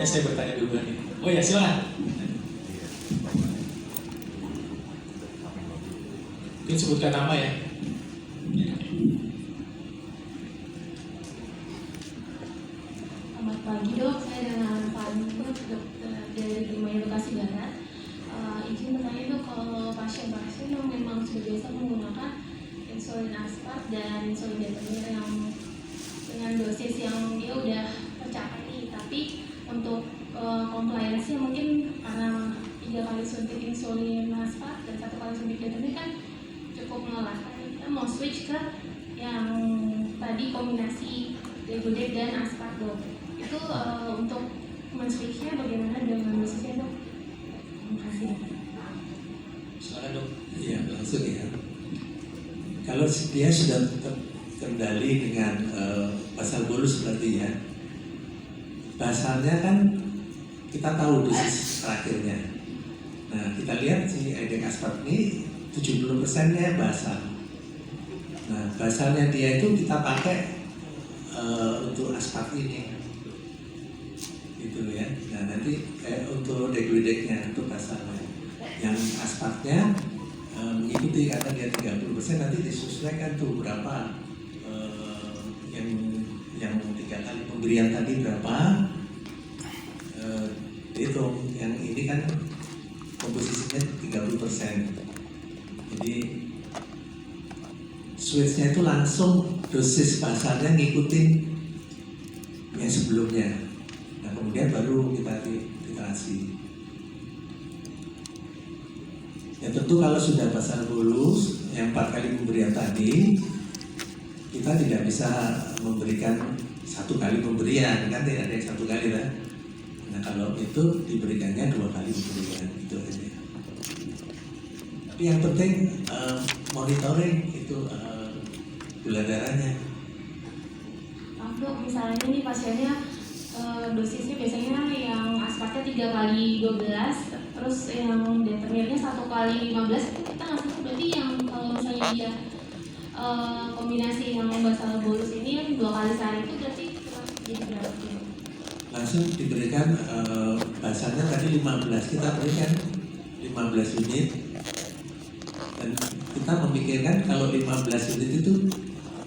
Makanya saya bertanya duluan ini. Oh ya, silakan. Mungkin sebutkan nama ya. Selamat pagi dok, saya dengan Fani dari Primaya Bekasi Barat. Izin bertanya dok, kalau pasien-pasien yang memang sudah biasa menggunakan insulin aspart dan insulin detemir yang dengan dosis yang dia udah tercapai nih, tapi untuk compliance-nya mungkin karena 3 kali suntik insulin aspart dan 1 kali suntik detemir kan cukup melelahkan. Kita mau switch ke yang tadi kombinasi degludec dan aspart dok. Itu untuk men-switch-nya bagaimana dengan dosisnya dok? Terima kasih. Silakan dok. Iya, langsung ya. Kalau dia sudah terkendali dengan basal bolus berarti ya. Basalnya kan kita tahu dosis terakhirnya. Nah, kita lihat si edek aspart ini 70%-nya basal. Nah, basalnya dia itu kita pakai untuk aspart ini. Gitu ya. Nah, nanti untuk degludecnya untuk basalnya. Yang aspartnya mengikuti karena dia 30%, nanti disesuaikan tuh berapa yang 3 kali pemberian tadi berapa, dihitung. Yang ini kan komposisinya 30%, jadi switchnya itu langsung dosis basalnya ngikutin yang sebelumnya. Nah, kemudian baru kita titrasi. Ya tentu kalau sudah basal bolus yang 4 kali pemberian tadi, kita tidak bisa memberikan 1 kali pemberian, kan tidak ada yang 1 kali lah. Nah, kalau itu diberikannya 2 kali pemberian, itu aja. Tapi yang penting monitoring itu gula darahnya. Maaf dok, misalnya nih pasiennya dosisnya biasanya yang aspartnya 3 kali 12, terus yang determirnya 1 kali 15, itu kita ngasih berarti yang kalau misalnya dia kombinasi yang basal bolus ini yang 2 kali sehari itu berarti jadi berapa kilo? Langsung diberikan basalnya tadi 15, kita berikan 15 unit. Dan kita memikirkan kalau 15 unit itu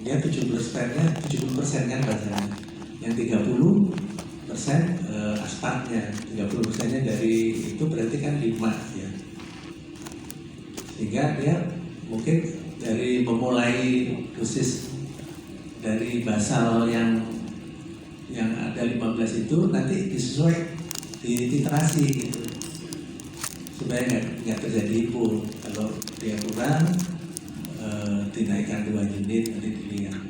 dia 70% kan basalnya. Yang 30% aspartnya, 30%-nya dari itu berarti kan 5 ya. Sehingga dia mungkin dari memulai dosis dari basal yang ada 15 itu nanti disesuai dititrasi gitu, supaya nggak terjadi hipo. Kalau dia kurang dinaikkan 2 unit, nanti dilihat.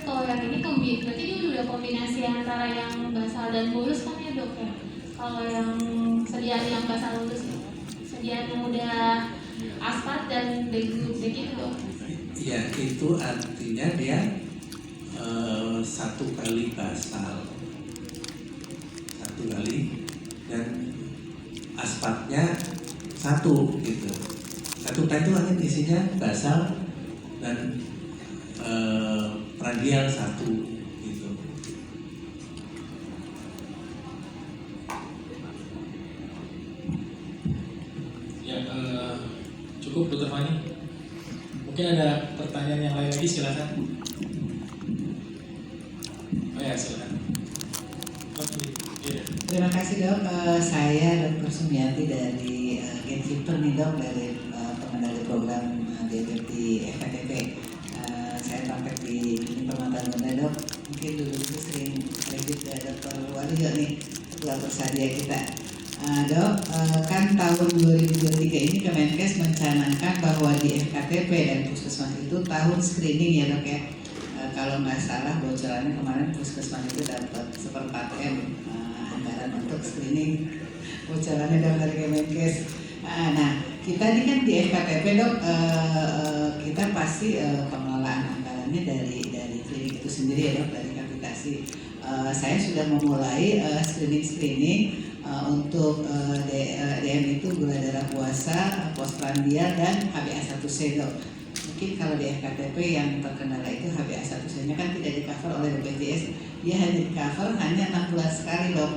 Kalau yang ini berarti dia udah kombinasi antara yang basal dan bolus kan ya dok ya? Kalau yang sediaan yang basal bolus, sediaan yang udah aspart dan degludec itu dok? Ya, itu artinya dia 1 kali basal, 1 kali, dan aspartnya 1 gitu. 1 kan itu hanya isinya basal dan prandial 1 gitu. Ya, cukup Dr. Fani. Mungkin ada pertanyaan yang lain lagi, silakan. Oh ya, silakan. Terima kasih dok. Saya Dr. Sumiati dari Gatekeeper nih dok, dari pengendali program DPT FKTP. Saya praktek di Klinik Permata Bunda dok. Mungkin dulu sering kredit ke Dr. Waluyo nih, ketua tersadia kita. Dok, kan tahun 2023 ini Kemenkes mencanangkan bahwa di FKTP dan Puskesmas itu tahun screening ya dok ya. Kalau nggak salah bocorannya kemarin Puskesmas itu dapat 1/4 M anggaran untuk screening, bocorannya dari Kemenkes. Nah, kita ini kan di FKTP dok, kita pasti pengelolaan anggarannya dari klinik itu sendiri ya dok, dari kapitasi. Saya sudah memulai screening untuk DM itu gula darah puasa, postprandial, dan HbA1c dok. Mungkin kalau di FKTP yang terkendala itu HbA1c-nya kan tidak di cover oleh BPJS, dia hanya di cover hanya 6 bulan sekali dok.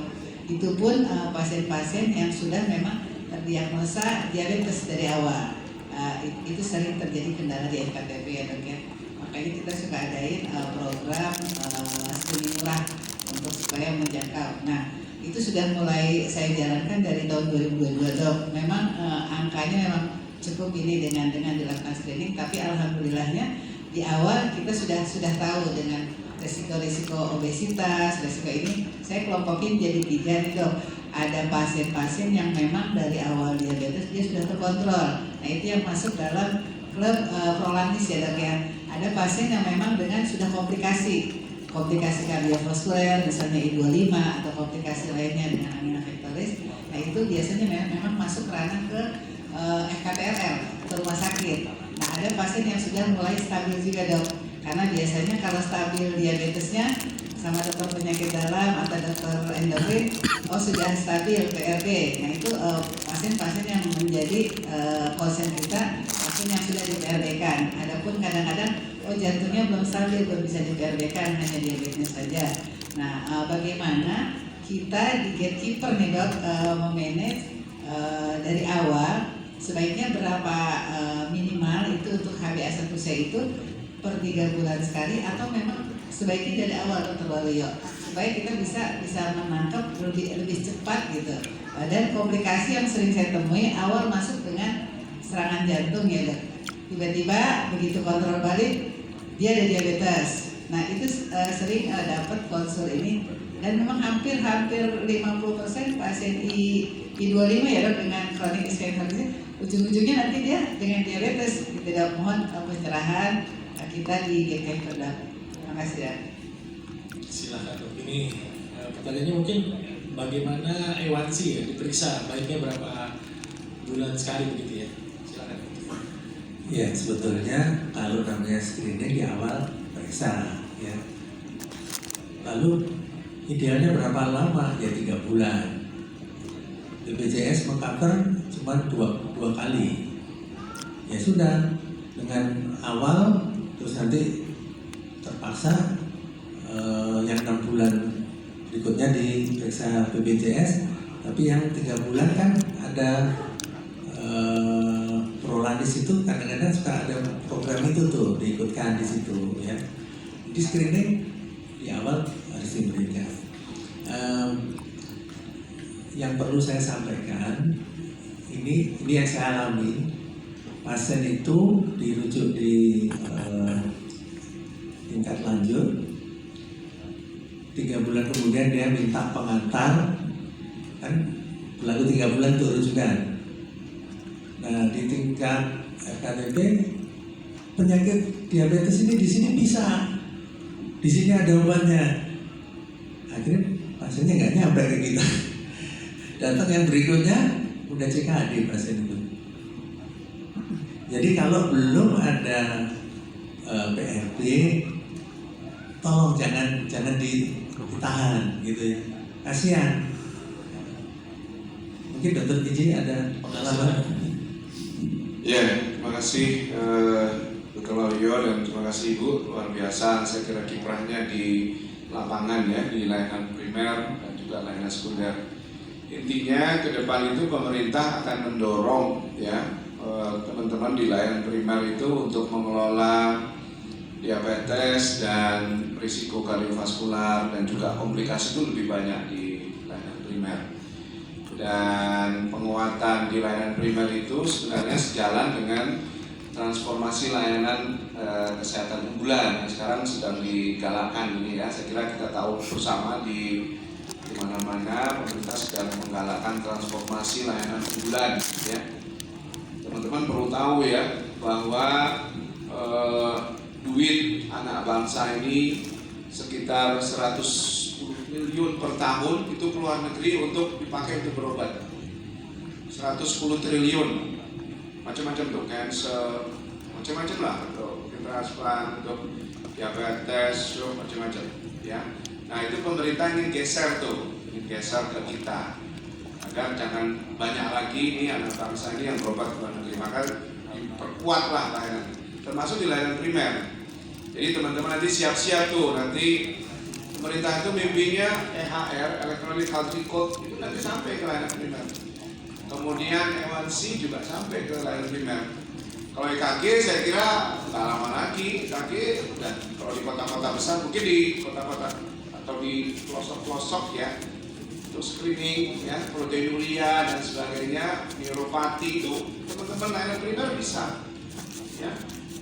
Itu pun pasien-pasien yang sudah memang terdiagnosa diabetes dari awal. Itu sering terjadi kendala di FKTP ya dok ya. Makanya kita suka adain program screening murah untuk supaya menjangkau. Nah, itu sudah mulai saya jalankan dari tahun 2022 dok. Memang angkanya memang cukup ini dengan dilakukan screening, tapi alhamdulillahnya di awal kita sudah tahu dengan resiko-resiko obesitas, resiko ini saya kelompokin jadi 3 nih dok. Ada pasien-pasien yang memang dari awal diabetes dia sudah terkontrol. Nah itu yang masuk dalam klub Prolantis ya dok ya. Ada pasien yang memang dengan sudah komplikasi kardiovaskuler, misalnya I25 atau komplikasi lainnya dengan angina pectoris. Nah itu biasanya memang masuk ranah ke FKPRL, ke rumah sakit. Nah ada pasien yang sudah mulai stabil juga dok. Karena biasanya kalau stabil diabetesnya sama dokter penyakit dalam atau dokter endokrin, sudah stabil PRB. Nah itu pasien-pasien yang menjadi konsen kita, pasien yang sudah di PRB-kan. Adapun kadang-kadang jantungnya belum stabil, belum bisa di PRB-kan, hanya diabetes saja. Nah bagaimana kita di gatekeeper nih dok memanage dari awal sebaiknya berapa minimal itu untuk HbA1c itu per 3 bulan sekali, atau memang sebaiknya dari awal dokter Waluyo supaya kita bisa menangkap lebih cepat gitu. Dan komplikasi yang sering saya temui awal masuk dengan serangan jantung ya dok. Tiba-tiba begitu kontrol balik dia ada diabetes. Nah itu sering dapat konsul ini, dan memang hampir 50% pasien I25 ya dok dengan chronic ischemic ujung-ujungnya nanti dia dengan diabetes. Tidak mohon pencerahan kita di GKI Perda. Terima kasih ya. Silakan dok. Ini pertanyaannya mungkin bagaimana A1C ya diperiksa, baiknya berapa bulan sekali begitu ya? Silakan. Ya sebetulnya kalau namanya screening di awal periksa ya. Lalu idealnya berapa lama? Ya 3 bulan. BPJS mengcover cuma 2 kali. Ya sudah, dengan awal terus nanti terpaksa yang 6 bulan berikutnya diperiksa BPJS, tapi yang 3 bulan kan ada Prolantis itu kadang-kadang suka ada program itu tuh diikutkan di situ ya. Di screening di awal harus diberikan. Yang perlu saya sampaikan ini yang saya alami. Pasien itu dirujuk di tingkat lanjut, 3 bulan kemudian dia minta pengantar, kan berlaku 3 bulan untuk rujukan. Nah di tingkat FKTP penyakit diabetes ini di sini bisa, di sini ada obatnya. Akhirnya pasiennya nggak nyampe ke kita. Datang yang berikutnya udah CKD pasien itu. Jadi kalau belum ada PRB, tolong jangan ditahan gitu ya, kasihan. Mungkin dokter Iji ada pengalaman. Ya, terima kasih Dr. Waluyo dan terima kasih Ibu, luar biasa. Saya kira kiprahnya di lapangan ya, di layanan primer dan juga layanan sekunder. Intinya ke depan itu pemerintah akan mendorong ya teman-teman di layanan primer itu untuk mengelola diabetes dan risiko kardiovaskular dan juga komplikasi itu lebih banyak di layanan primer. Dan penguatan di layanan primer itu sebenarnya sejalan dengan transformasi layanan kesehatan unggulan yang sekarang sedang digalakkan ini ya. Saya kira kita tahu bersama di mana-mana pemerintah sedang menggalakkan transformasi layanan unggulan ya. Teman-teman perlu tahu ya bahwa duit anak bangsa ini sekitar 110 triliun per tahun itu keluar negeri untuk dipakai untuk berobat. 110 triliun, macam-macam untuk cancer, macam-macam lah untuk transplant, untuk diabetes, macam-macam ya. Nah itu pemerintah ingin geser tuh, ingin geser ke kita. agar jangan banyak lagi ini anak bangsa ini yang berobat ke luar negeri, maka diperkuatlah layanan, termasuk di layanan primer. Jadi teman-teman nanti siap-siap tuh, nanti pemerintah itu mimpinya EHR, Electronic Health Record, itu nanti sampai ke layanan primer. Kemudian E1C juga sampai ke layanan primer. Kalau EKG saya kira nggak lama lagi, EKG dan kalau di kota-kota besar, mungkin di kota-kota atau di pelosok-pelosok ya, untuk screening ya, proteinuria dan sebagainya, neuropati itu teman-teman layanan primer bisa ya.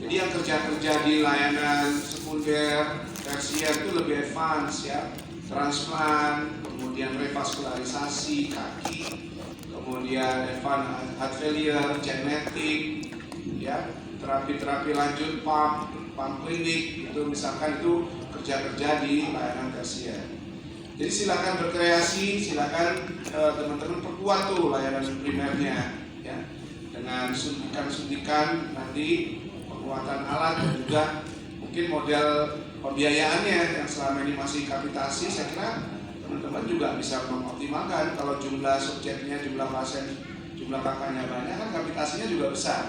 Jadi yang kerja-kerja di layanan sekunder, tersier itu lebih advance ya, transplant, kemudian revaskularisasi kaki, kemudian advance heart failure, genetik, ya, terapi-terapi lanjut, pump klinik, itu misalkan itu kerja-kerja di layanan tersier. Jadi silakan berkreasi, silakan teman-teman perkuat tuh layanan primernya, ya, dengan suntikan-suntikan nanti, penguatan alat dan juga mungkin model pembiayaannya yang selama ini masih kapitasi. Saya kira teman-teman juga bisa mengoptimalkan kalau jumlah subjeknya, jumlah pasien, jumlah kakaknya banyak, kan kapitasinya juga besar.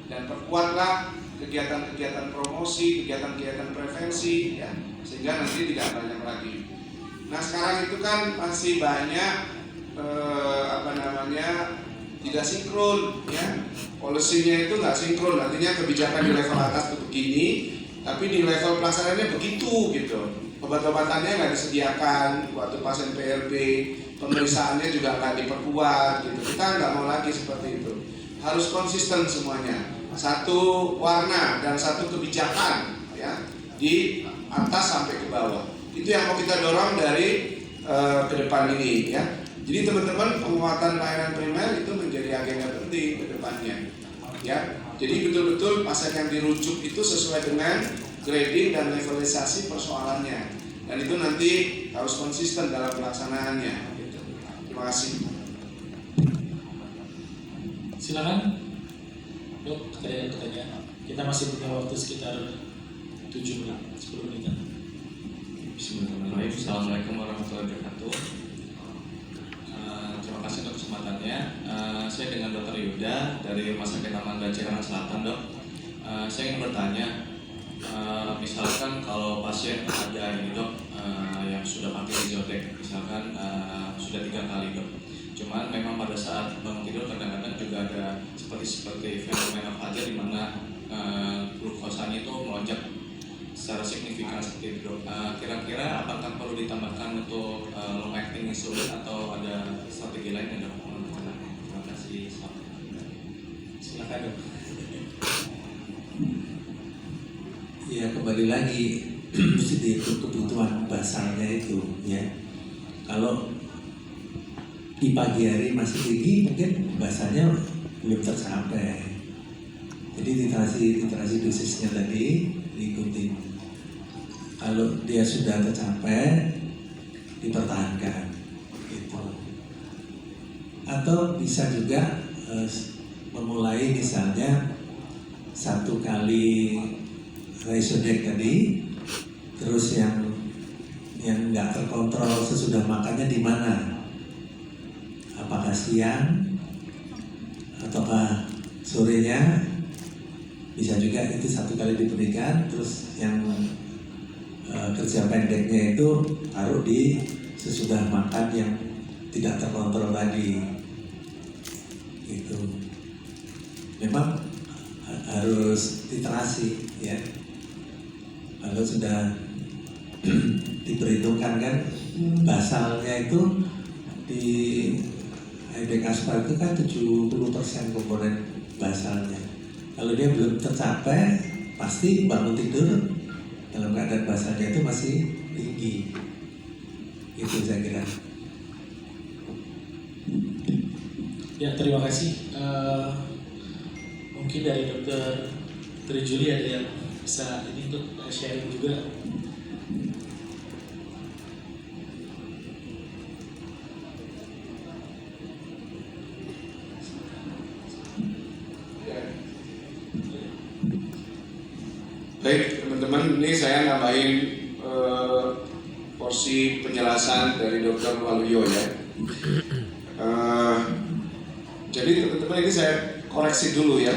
Dan perkuatlah kegiatan-kegiatan promosi, kegiatan-kegiatan prevensi, ya, sehingga nanti tidak banyak lagi. Nah sekarang itu kan masih banyak tidak sinkron, ya, polisinya itu nggak sinkron, artinya kebijakan di level atas itu begini, tapi di level pelaksanaannya begitu gitu. Obat-obatannya nggak disediakan waktu pasien PRB, pemeriksaannya juga nggak diperkuat gitu. Kita nggak mau lagi seperti itu. Harus konsisten semuanya, satu warna dan satu kebijakan ya, di atas sampai ke bawah. Itu yang mau kita dorong dari ke depan ini ya. Jadi teman-teman, penguatan layanan primer itu menjadi agenda penting ke depannya ya. Jadi betul-betul pasien yang dirujuk itu sesuai dengan grading dan levelisasi persoalannya, dan itu nanti harus konsisten dalam pelaksanaannya gitu. Terima kasih. Silakan Dok, ada pertanyaan. Kita masih punya waktu sekitar 7 menit, 10 menit. Bismillahirrahmanirrahim. Assalamualaikum warahmatullahi wabarakatuh. Terima kasih untuk kesempatannya. Saya dengan Dr. Yuda dari Rumah Sakit Amanda Cikarang Selatan, Dok. Saya ingin bertanya, misalkan kalau pasien ada ini, Dok, yang sudah pakai Zyrtec, misalkan sudah 3 kali, Dok. Cuman memang pada saat bangun tidur kadang-kadang juga ada seperti fenomena fajar di mana glukosanya itu melonjak secara signifikan seperti itu, Dok. Kira-kira apakah perlu ditambahkan untuk long acting insulin atau ada strategi lain, Dok? Terima kasih. Silakan Dok. Ya kembali lagi mesti dihitung kebutuhan basalnya itu ya. Kalau di pagi hari masih tinggi, mungkin basalnya belum tercapai. Jadi titrasi dosisnya tadi diikuti. Kalau dia sudah tercapai, dipertahankan gitu. Atau bisa juga memulai misalnya 1 kali Ryzodec tadi, terus yang nggak terkontrol sesudah makannya di mana? Apakah siang ataukah sorenya? Bisa juga itu 1 kali diberikan, terus yang kerja pendeknya itu taruh di sesudah makan yang tidak terkontrol tadi. Itu memang harus titrasi ya. Kalau sudah diperhitungkan kan basalnya itu di IBK Aspal itu kan 70% komponen basalnya. Kalau dia belum tercapai, pasti bangun tidur dalam keadaan basalnya itu masih tinggi. Itu saya kira. Ya, terima kasih. Mungkin dari Dr. Trijuli ada yang bisa ini untuk sharing juga. Baik teman-teman, ini saya nambahin porsi penjelasan dari Dr. Waluyo ya. teman-teman ini saya koreksi dulu ya.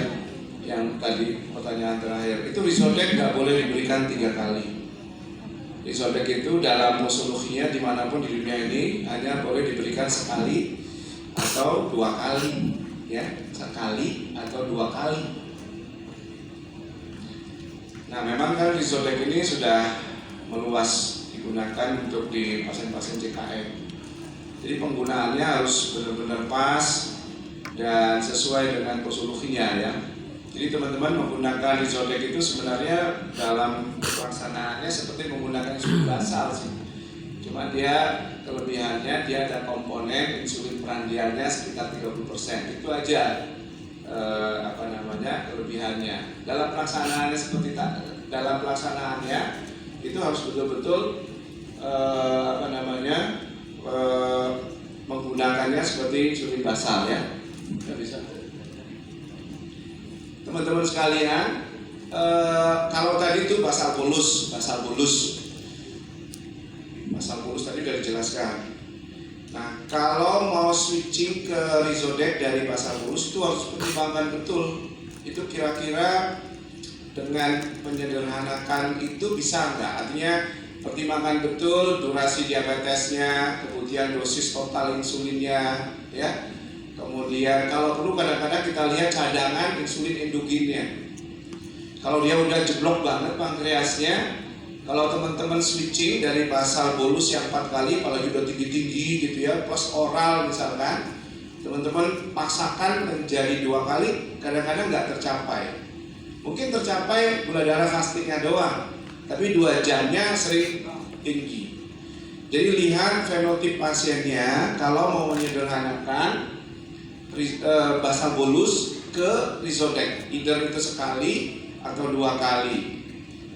Yang tadi pertanyaan terakhir itu Rizodek nggak boleh diberikan 3 kali. Rizodek itu dalam posologinya dimanapun di dunia ini hanya boleh diberikan sekali atau 2 kali, ya, sekali atau 2 kali. Nah, memang kan Rizodek ini sudah meluas digunakan untuk di pasien-pasien CKM. Jadi penggunaannya harus benar-benar pas dan sesuai dengan posologinya ya. Jadi teman-teman menggunakan Rizodek itu sebenarnya dalam pelaksanaannya seperti menggunakan insulin basal sih. Cuma dia kelebihannya dia ada komponen insulin prandialnya sekitar 30%. Itu aja kelebihannya. Dalam pelaksanaannya dalam pelaksanaannya itu harus betul-betul menggunakannya seperti insulin basal ya. Nggak bisa. Teman-teman sekalian, kalau tadi itu basal bolus tadi sudah dijelaskan. Nah, kalau mau switching ke Rizodek dari basal bolus itu harus pertimbangkan betul. Itu kira-kira dengan menyederhanakan itu bisa nggak? Artinya pertimbangkan betul durasi diabetesnya, kemudian dosis total insulinnya, ya. Kemudian kalau perlu kadang-kadang kita lihat cadangan insulin endogennya. Kalau dia udah jeblok banget pankreasnya, kalau teman-teman switching dari basal bolus yang 4 kali, apalagi udah tinggi-tinggi gitu ya, plus oral misalkan, teman-teman paksakan menjadi 2 kali, kadang-kadang nggak tercapai. Mungkin tercapai gula darah fastingnya doang, tapi 2 jamnya sering tinggi. Jadi lihat fenotip pasiennya, kalau mau menyederhanakan basal bolus ke Rizodek, either itu sekali atau 2 kali.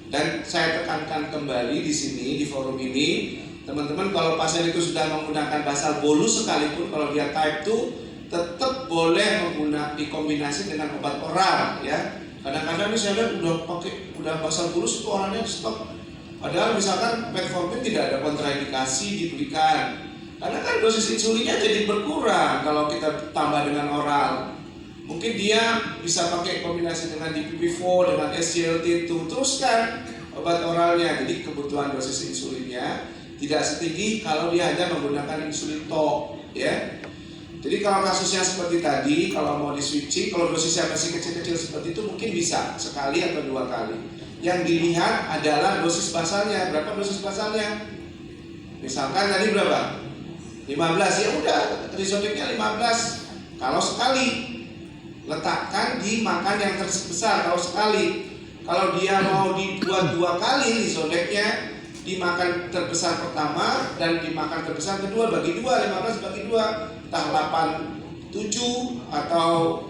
Dan saya tekankan kembali di sini di forum ini, teman-teman kalau pasien itu sudah menggunakan basal bolus sekalipun kalau dia type 2 tetap boleh menggunakan dikombinasi dengan obat oral ya. Kadang-kadang nih saya lihat udah basal bolus itu oralnya stop. Padahal misalkan metformin tidak ada kontraindikasi diberikan. Karena kan dosis insulinnya jadi berkurang kalau kita tambah dengan oral. Mungkin dia bisa pakai kombinasi dengan DPP-4 dengan SGLT2, teruskan obat oralnya. Jadi kebutuhan dosis insulinnya tidak setinggi kalau dia hanya menggunakan insulin tok, ya. Jadi kalau kasusnya seperti tadi, kalau mau di switching, kalau dosisnya masih kecil-kecil seperti itu mungkin bisa sekali atau 2 kali. Yang dilihat adalah dosis basalnya. Berapa dosis basalnya? Misalkan tadi berapa? 15, ya udah Rizodeknya 15. Kalau sekali letakkan di makan yang terbesar kalau sekali. Kalau dia mau dibuat 2 kali Rizodeknya dimakan terbesar pertama dan dimakan terbesar kedua bagi 2, 15 bagi 2, entah 87 atau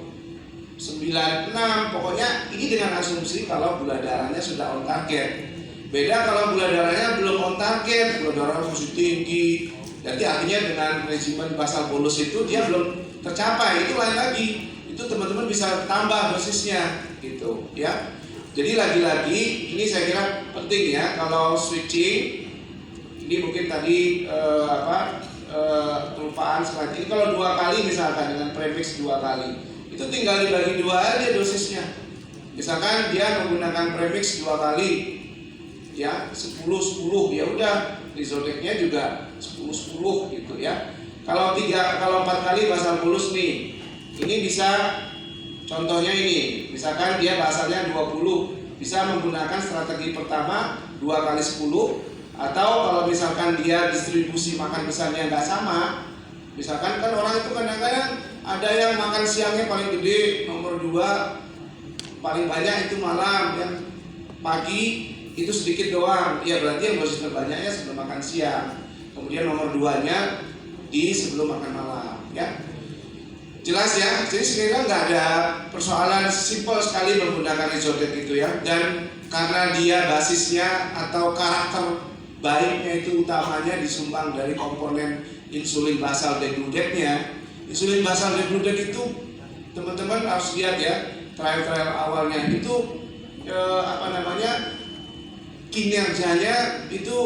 96, pokoknya ini dengan asumsi kalau gula darahnya sudah on target. Beda kalau gula darahnya belum on target, gula darahnya masih tinggi. Jadi artinya dengan regimen basal bolus itu dia belum tercapai, itu lain lagi. Itu teman-teman bisa tambah dosisnya gitu ya. Jadi lagi-lagi ini saya kira penting ya kalau switching. Ini mungkin tadi kelupaan slide. Ini kalau 2 kali misalkan dengan premix 2 kali, itu tinggal dibagi 2 aja dosisnya. Misalkan dia menggunakan premix 2 kali ya 10 ya udah Rizodeknya juga 10 gitu ya. Kalau 4 kali basal bolus nih, ini bisa contohnya ini, misalkan dia basalnya 20, bisa menggunakan strategi pertama 2 kali 10, atau kalau misalkan dia distribusi makan besarnya nggak sama, misalkan kan orang itu kadang-kadang ada yang makan siangnya paling gede nomor 2, paling banyak itu malam, yang pagi itu sedikit doang, ya berarti yang dosis terbanyaknya sebelum makan siang, kemudian nomor 2-nya di sebelum makan malam, ya. Jelas ya, jadi sebenarnya nggak ada persoalan, simpel sekali menggunakan Rizodek itu ya. Dan karena dia basisnya atau karakter baiknya itu utamanya disumbang dari komponen insulin basal degludecnya. Insulin basal degludec itu teman-teman harus lihat ya, trial awalnya itu kinerjanya itu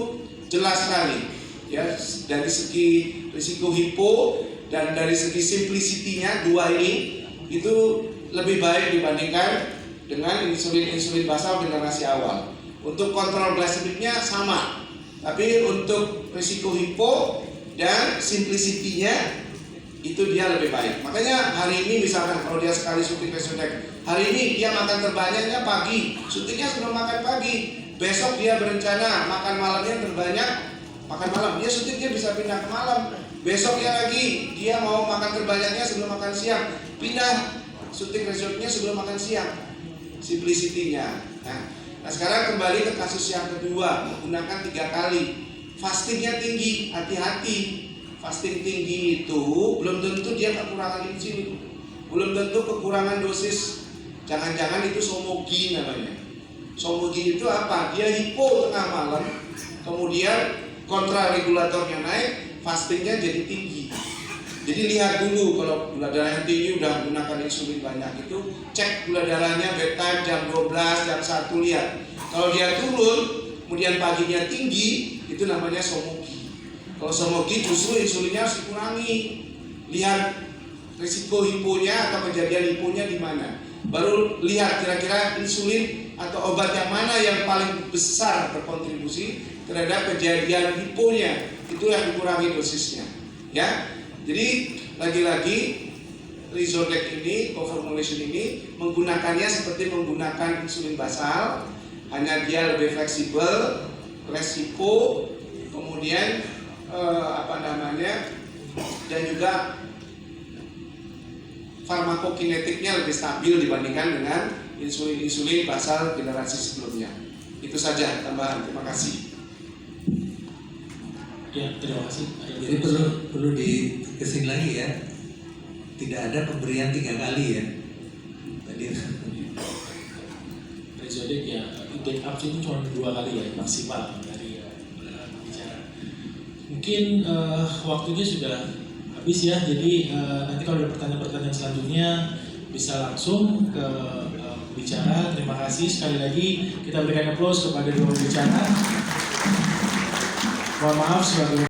jelas sekali ya, dari segi risiko hipo dan dari segi simplicity-nya 2 ini itu lebih baik dibandingkan dengan insulin basal generasi awal. Untuk kontrol glycemicnya sama, tapi untuk risiko hipo dan simplicity-nya itu dia lebih baik. Makanya hari ini misalkan kalau dia sekali syuting Resodex, hari ini dia makan terbanyaknya pagi, syutingnya sebelum makan pagi. Besok dia berencana makan malamnya terbanyak makan malam, dia syutingnya bisa pindah ke malam. Besoknya lagi dia mau makan terbanyaknya sebelum makan siang, pindah syuting Resodexnya sebelum makan siang. Simplicity-nya. Nah sekarang kembali ke kasus yang kedua, menggunakan 3 kali. Fastingnya tinggi, hati-hati. Fasting tinggi itu belum tentu dia kekurangan insulin, belum tentu kekurangan dosis. Jangan-jangan itu somogi namanya. Somogi itu apa? Dia hipo tengah malam, kemudian kontraregulatornya naik, fastingnya jadi tinggi. Jadi lihat dulu kalau gula darahnya tinggi udah menggunakan insulin banyak itu, cek gula darahnya bedtime jam 12, jam 1 lihat. Kalau dia turun, kemudian paginya tinggi, itu namanya somogi. Kalau somogi justru insulinnya harus dikurangi. Lihat risiko hiponya atau kejadian hiponya di mana. Baru lihat kira-kira insulin atau obat yang mana yang paling besar berkontribusi terhadap kejadian hiponya. Itu yang dikurangi dosisnya. Ya. Jadi lagi-lagi Resodex ini, co-formulation ini menggunakannya seperti menggunakan insulin basal, hanya dia lebih fleksibel, resiko, kemudian dan juga farmakokinetiknya lebih stabil dibandingkan dengan insulin basal generasi sebelumnya. Itu saja tambahan. Terima kasih. Ya, terima kasih. Jadi perlu dikesin lagi ya, tidak ada pemberian 3 kali ya. Tadi Resodex ya, backup itu cuma 2 kali ya maksimal dari bicara. Mungkin waktunya sudah habis ya, jadi nanti kalau ada pertanyaan-pertanyaan selanjutnya bisa langsung ke bicara. Terima kasih sekali lagi, kita berikan aplaus kepada 2 bicara. Mohon maaf sebagai